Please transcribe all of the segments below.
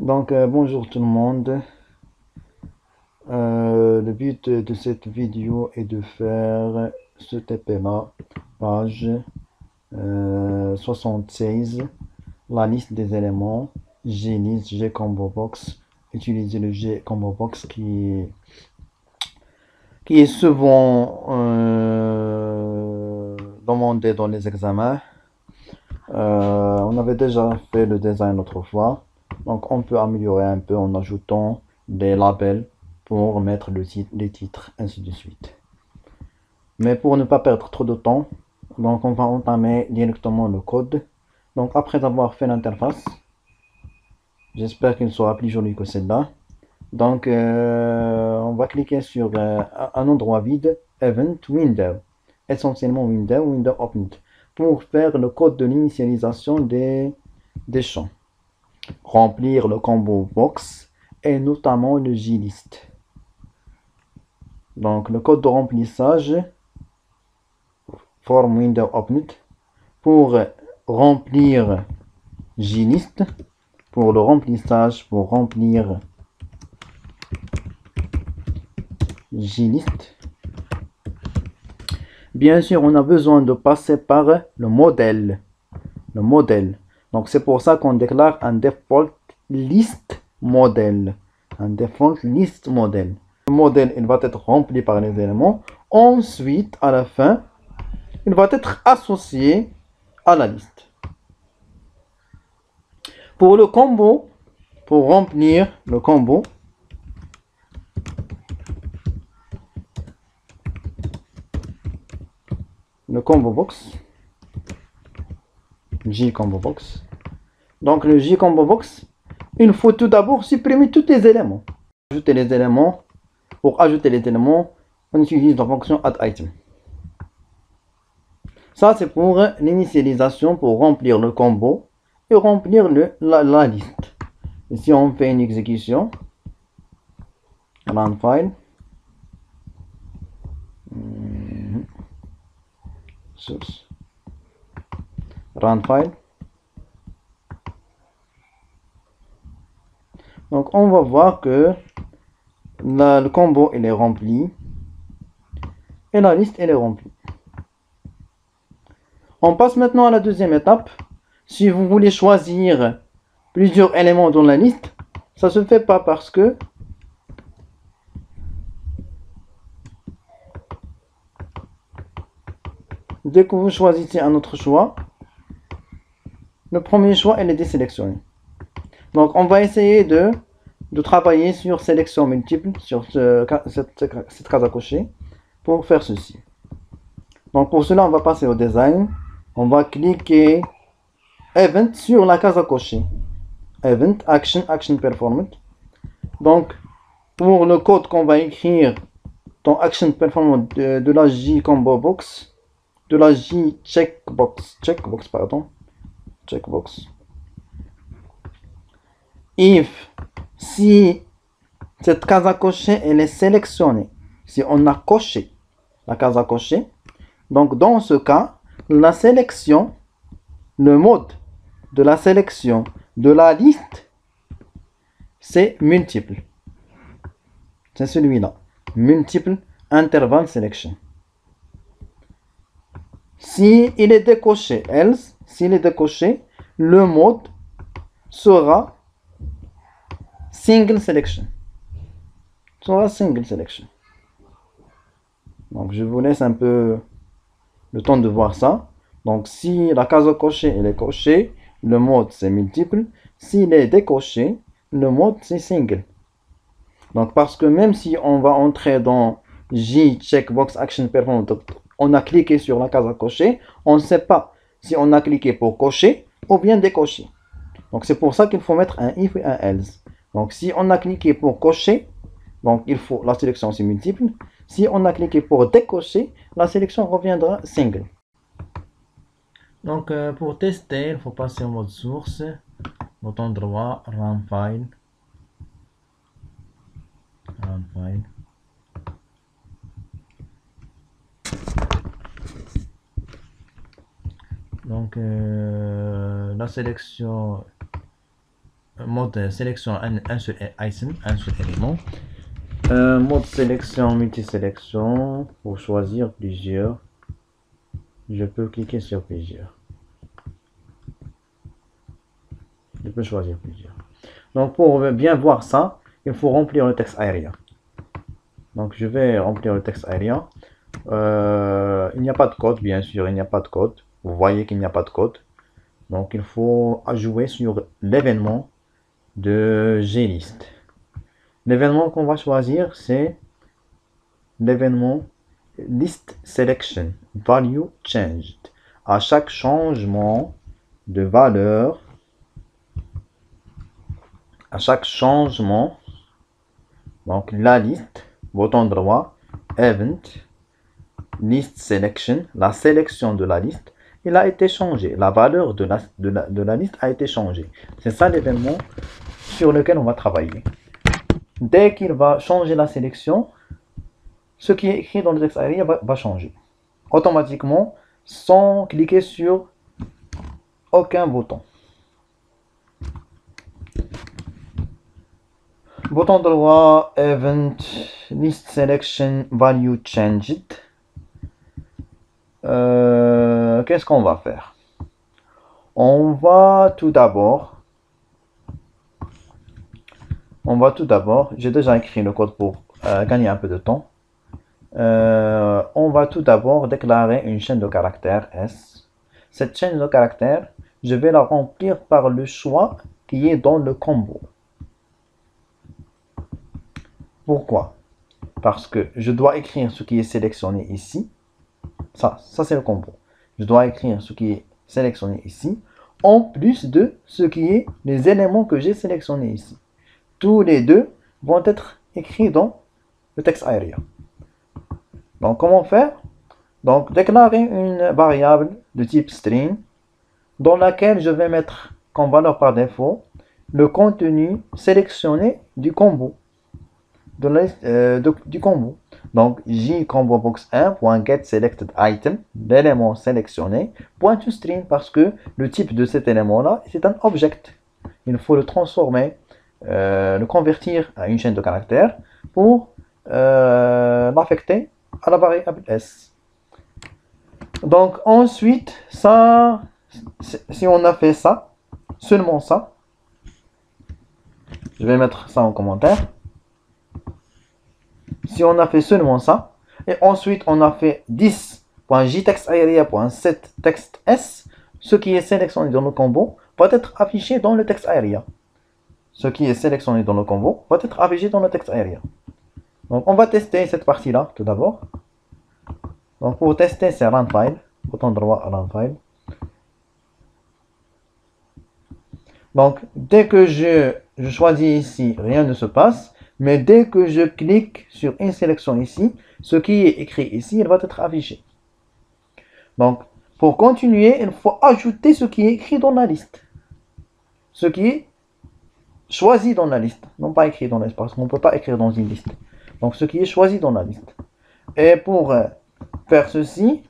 Bonjour tout le monde. Le but de cette vidéo est de faire ce TP-là, page 76, la liste des éléments, glist, gcombobox, utiliser le gcombobox qui est souvent demandé dans les examens. On avait déjà fait le design autrefois, donc on peut améliorer un peu en ajoutant des labels pour mettre les titres, ainsi de suite. Mais pour ne pas perdre trop de temps, donc on va entamer directement le code. Donc après avoir fait l'interface, j'espère qu'il sera plus joli que celle-là. Donc on va cliquer sur un endroit vide, Event Window, essentiellement Window Opened, pour faire le code de l'initialisation des champs. Remplir le combo box et notamment le glist. Donc le code de remplissage, form window opened, pour remplir glist, pour le remplissage, pour remplir glist. Bien sûr, on a besoin de passer par le modèle. Donc c'est pour ça qu'on déclare un default list model. Un default list model. Le modèle, il va être rempli par les éléments. Ensuite, à la fin, il va être associé à la liste. Pour le combo, pour remplir le combo, box, gcombo box. Donc le gcombo box, il faut tout d'abord supprimer tous les éléments. Pour ajouter les éléments, on utilise la fonction addItem. Ça, c'est pour l'initialisation, pour remplir le combo et remplir la liste. Ici, on fait une exécution. Run file. Source. Run file. Donc, on va voir que le combo, il est rempli. Et la liste, elle est remplie. On passe maintenant à la deuxième étape. Si vous voulez choisir plusieurs éléments dans la liste, ça se fait pas parce que dès que vous choisissez un autre choix, le premier choix elle est désélectionné. Donc on va essayer de travailler sur sélection multiple, sur cette case à cocher, pour faire ceci. Donc pour cela, on va passer au design. On va cliquer Event sur la case à cocher. Event, Action Performed. Donc, pour le code qu'on va écrire dans Action Performed de la gcombo box, de la checkbox, if, si cette case à cocher, elle est sélectionnée, si on a coché la case à cocher, donc dans ce cas, la sélection, le mode de la sélection de la liste, c'est multiple. C'est celui-là. Multiple interval selection. Si il est décoché, else, s'il est décoché, le mode sera single selection. Donc je vous laisse un peu le temps de voir ça. Donc si la case cochée elle est cochée, le mode c'est multiple. S'il est décoché, le mode c'est single. Donc parce que même si on va entrer dans checkbox action performance, on a cliqué sur la case à cocher, on ne sait pas si on a cliqué pour cocher ou bien décocher. Donc c'est pour ça qu'il faut mettre un if et un else. Donc si on a cliqué pour cocher, donc il faut la sélection c'est multiple. Si on a cliqué pour décocher, la sélection reviendra single. Donc pour tester, il faut passer au mode source, bouton droit, run file. Donc la sélection mode sélection un seul item, un seul élément. Mode sélection multisélection pour choisir plusieurs. Je peux cliquer sur plusieurs. Je peux choisir plusieurs. Donc pour bien voir ça, il faut remplir le texte aérien. Donc je vais remplir le texte aérien. Il n'y a pas de code, bien sûr, il n'y a pas de code. Vous voyez qu'il n'y a pas de code. Donc il faut jouer sur l'événement de glist. L'événement qu'on va choisir, c'est l'événement list selection value changed. À chaque changement de valeur, à chaque changement, donc la liste, bouton droit, event, list selection, la sélection de la liste, il a été changé. La valeur de la liste a été changée. C'est ça l'événement sur lequel on va travailler. Dès qu'il va changer la sélection, ce qui est écrit dans le texte aérien va changer automatiquement sans cliquer sur aucun bouton. Bouton droit, event, list selection, value changed. Qu'est-ce qu'on va faire? On va tout d'abord, j'ai déjà écrit le code pour gagner un peu de temps. On va tout d'abord déclarer une chaîne de caractères S. Cette chaîne de caractères, je vais la remplir par le choix qui est dans le combo. Pourquoi? Parce que je dois écrire ce qui est sélectionné ici. Ça c'est le combo. Je dois écrire ce qui est sélectionné ici, en plus de ce qui est les éléments que j'ai sélectionnés ici. Tous les deux vont être écrits dans le texte aérien. Donc, comment faire? Donc, déclarer une variable de type string dans laquelle je vais mettre comme valeur par défaut le contenu sélectionné du combo. Du combo. Donc, jComboBox1.getSelectedItem, l'élément sélectionné, .toString parce que le type de cet élément-là, c'est un object. Il faut le transformer, le convertir à une chaîne de caractères pour l'affecter à la variable S. Donc, ensuite, ça, si on a fait ça, seulement ça, je vais mettre ça en commentaire. Si on a fait seulement ça, et ensuite on a fait 10.jtextArea.setTextS, ce qui est sélectionné dans le combo va être affiché dans le texte aérien. Ce qui est sélectionné dans le combo va être affiché dans le texte aérien. Donc on va tester cette partie-là tout d'abord. Donc pour tester, c'est runFile, bouton droit à runFile. Donc dès que je choisis ici, rien ne se passe. Mais dès que je clique sur une sélection ici, ce qui est écrit ici, il va être affiché. Donc, pour continuer, il faut ajouter ce qui est écrit dans la liste. Ce qui est choisi dans la liste. Non pas écrit dans la liste, parce qu'on ne peut pas écrire dans une liste. Donc, ce qui est choisi dans la liste. Et pour faire ceci,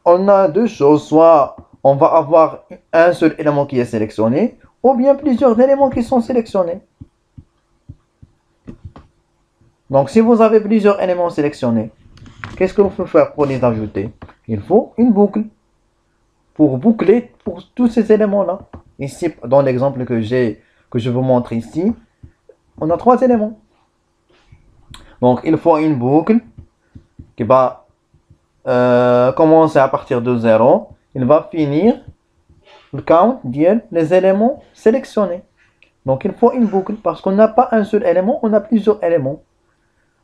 on a deux choses. Soit on va avoir un seul élément qui est sélectionné, ou bien plusieurs éléments qui sont sélectionnés. Donc, si vous avez plusieurs éléments sélectionnés, qu'est-ce que vous faut faire pour les ajouter? Il faut une boucle pour boucler pour tous ces éléments-là. Ici, dans l'exemple que je vous montre ici, on a 3 éléments. Donc, il faut une boucle qui va commencer à partir de 0. Il va finir le count des éléments sélectionnés. Donc, il faut une boucle parce qu'on n'a pas un seul élément, on a plusieurs éléments.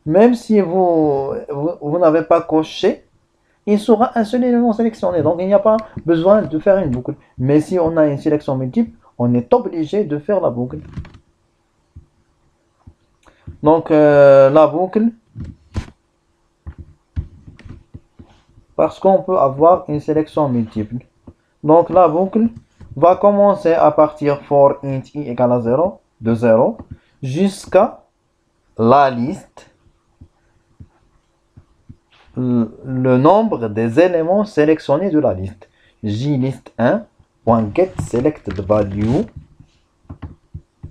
Même si vous n'avez pas coché, il sera un seul élément sélectionné. Donc, il n'y a pas besoin de faire une boucle. Mais si on a une sélection multiple, on est obligé de faire la boucle. Donc, la boucle, parce qu'on peut avoir une sélection multiple. Donc, la boucle va commencer à partir for int i égale à 0, de 0, jusqu'à la liste, le nombre des éléments sélectionnés de la liste. jlist1.getSelectedValue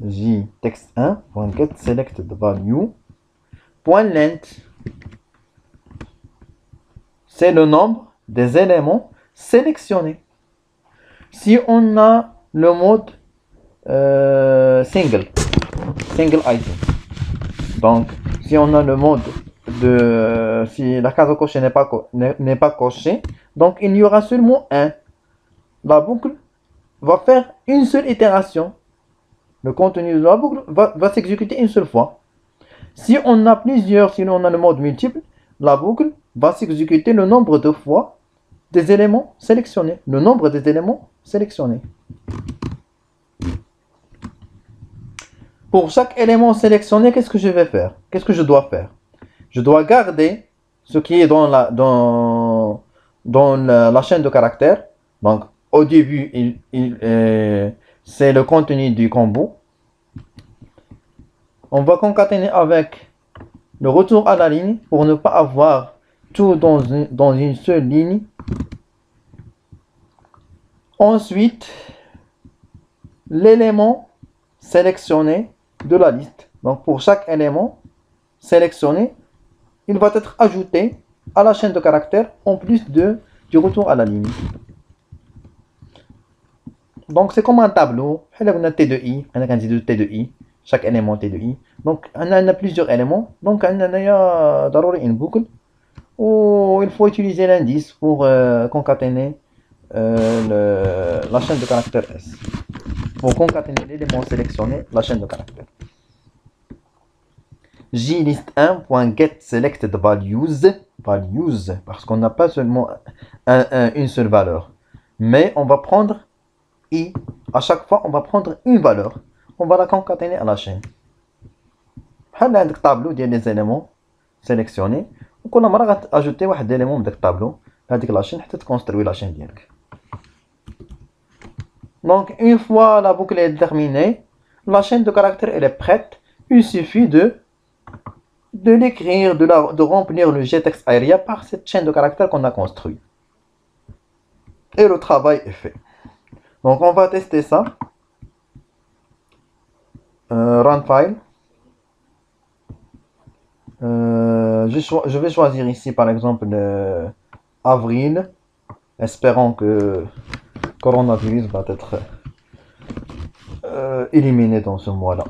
J text1.get selected value point length. C'est le nombre des éléments sélectionnés. Si on a le mode single item, donc si on a le mode de si la case cochée n'est pas cochée, donc il y aura seulement un. La boucle va faire une seule itération. Le contenu de la boucle va s'exécuter une seule fois. Si on a plusieurs, si on a le mode multiple, la boucle va s'exécuter le nombre de fois des éléments sélectionnés. Le nombre des éléments sélectionnés. Pour chaque élément sélectionné, qu'est-ce que je vais faire? Qu'est-ce que je dois faire? Je dois garder ce qui est dans la chaîne de caractères. Donc, au début, c'est le contenu du combo. On va concaténer avec le retour à la ligne pour ne pas avoir tout dans une seule ligne. Ensuite, l'élément sélectionné de la liste. Donc, pour chaque élément sélectionné, il va être ajouté à la chaîne de caractères en plus du retour à la ligne. Donc, c'est comme un tableau. On a T de I, on a T de I, chaque élément T de I. Donc, on a plusieurs éléments. Donc, on a une boucle où il faut utiliser l'indice pour concaténer la chaîne de caractères S. Pour concaténer l'élément sélectionné, la chaîne de caractères. JList1.get selected values, parce qu'on n'a pas seulement une seule valeur, mais on va prendre I. À chaque fois, on va prendre une valeur. On va la concaténer à la chaîne. On a un tableau des éléments sélectionnés. On va ajouter un élément dans le tableau. Avec la chaîne, on va construire la chaîne. Donc, une fois la boucle est terminée, la chaîne de caractères elle est prête. Il suffit de l'écrire, de remplir le getText area par cette chaîne de caractères qu'on a construit. Et le travail est fait. Donc, on va tester ça. Run file. Je vais choisir ici, par exemple, avril, espérant que coronavirus va être éliminé dans ce mois-là.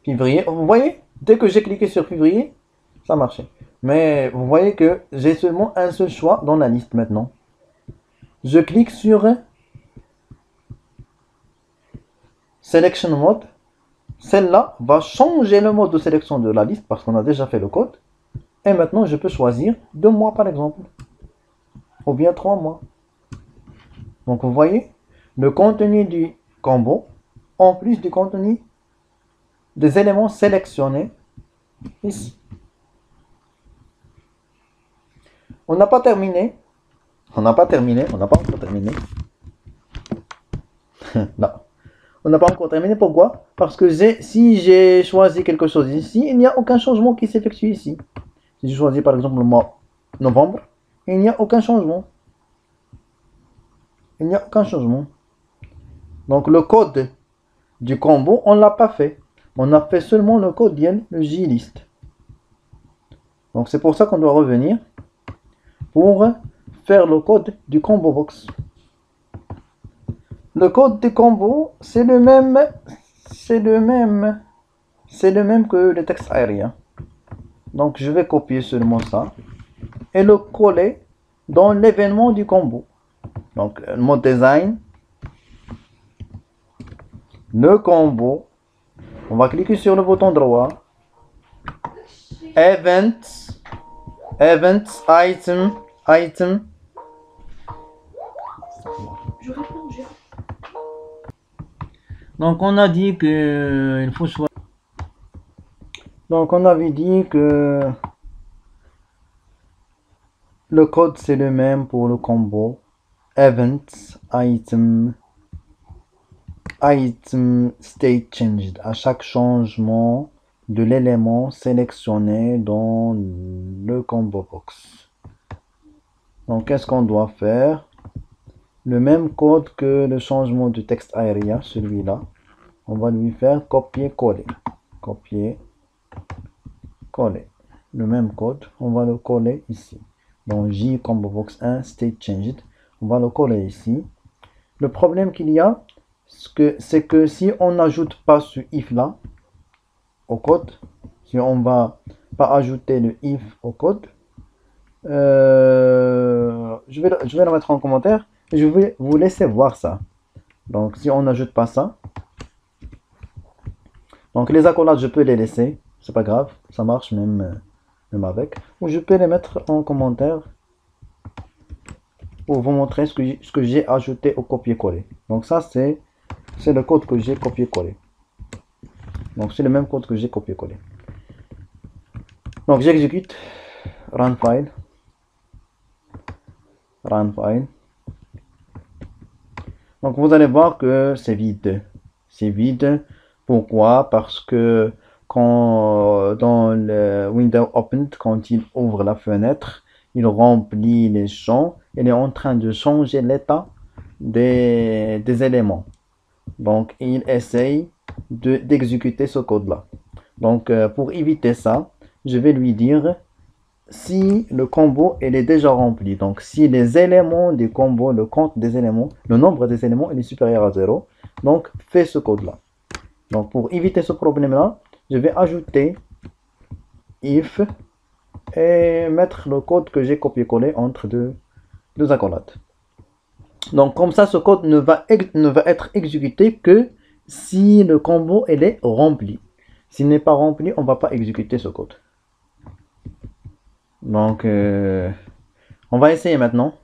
Février, vous voyez, dès que j'ai cliqué sur février, ça marchait. Mais vous voyez que j'ai seulement un seul choix dans la liste maintenant. Je clique sur Selection Mode. Celle-là va changer le mode de sélection de la liste parce qu'on a déjà fait le code. Et maintenant, je peux choisir 2 mois par exemple. Ou bien 3 mois. Donc vous voyez, le contenu du combo, en plus du contenu des éléments sélectionnés ici. On n'a pas terminé. On n'a pas encore terminé. Là. On n'a pas encore terminé. Pourquoi? Parce que si j'ai choisi quelque chose ici, il n'y a aucun changement qui s'effectue ici. Si je choisis par exemple le mois novembre, il n'y a aucun changement. Il n'y a aucun changement. Donc le code du combo, on ne l'a pas fait. On a fait seulement le code le JList. Donc c'est pour ça qu'on doit revenir pour faire le code du combo box. Le code du combo, c'est le même que le texte aérien. Donc je vais copier seulement ça et le coller dans l'événement du combo. Donc le mode design, le combo, on va cliquer sur le bouton droit, events, item. Donc on a dit que il faut choisir. Donc on avait dit que le code c'est le même pour le combo. Events, item state changed. À chaque changement de l'élément sélectionné dans le combo box. Donc qu'est-ce qu'on doit faire? le même code que le changement du texte aérien, celui-là. On va lui faire copier-coller. Copier-coller. Le même code, on va le coller ici. Donc J combo box 1, state changed. On va le coller ici. Le problème qu'il y a, c'est que si on n'ajoute pas ce if là au code, si on va pas ajouter le if au code, je vais le mettre en commentaire et je vais vous laisser voir ça. Donc si on n'ajoute pas ça, donc les accolades je peux les laisser, c'est pas grave, ça marche même avec, ou je peux les mettre en commentaire pour vous montrer ce que j'ai ajouté au copier-coller. Donc ça c'est le code que j'ai copié-collé. Donc c'est le même code que j'ai copié-collé. Donc j'exécute run file. Donc vous allez voir que c'est vide. C'est vide. Pourquoi? Parce que quand dans le window opened, quand il ouvre la fenêtre, il remplit les champs. Il est en train de changer l'état des éléments. Donc il essaye d'exécuter ce code-là. Donc pour éviter ça, je vais lui dire si le combo il est déjà rempli. Donc si les éléments du combo, le compte des éléments, le nombre des éléments il est supérieur à 0, donc fais ce code-là. Donc pour éviter ce problème-là, je vais ajouter if et mettre le code que j'ai copié-collé entre deux accolades. Donc comme ça, ce code ne va être exécuté que si le combo il est rempli. S'il n'est pas rempli, on ne va pas exécuter ce code. Donc on va essayer maintenant.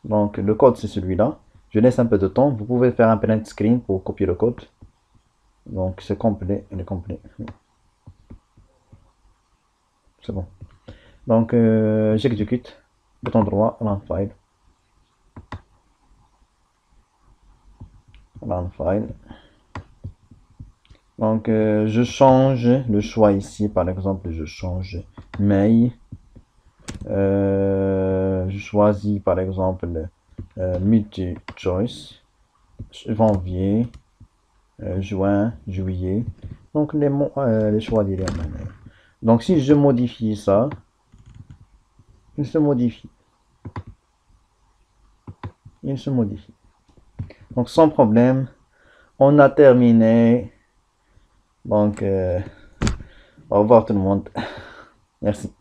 Donc le code c'est celui-là. Je laisse un peu de temps. Vous pouvez faire un print screen pour copier le code. Donc c'est complet, il est complet. C'est bon. Donc j'exécute. Bouton droit, run file. Donc je change le choix ici, par exemple, je change May. Je choisis par exemple multi-choice, janvier, juin, juillet. Donc les choix d'hier. Donc si je modifie ça, il se modifie. Donc sans problème, on a terminé. Donc au revoir tout le monde. Merci.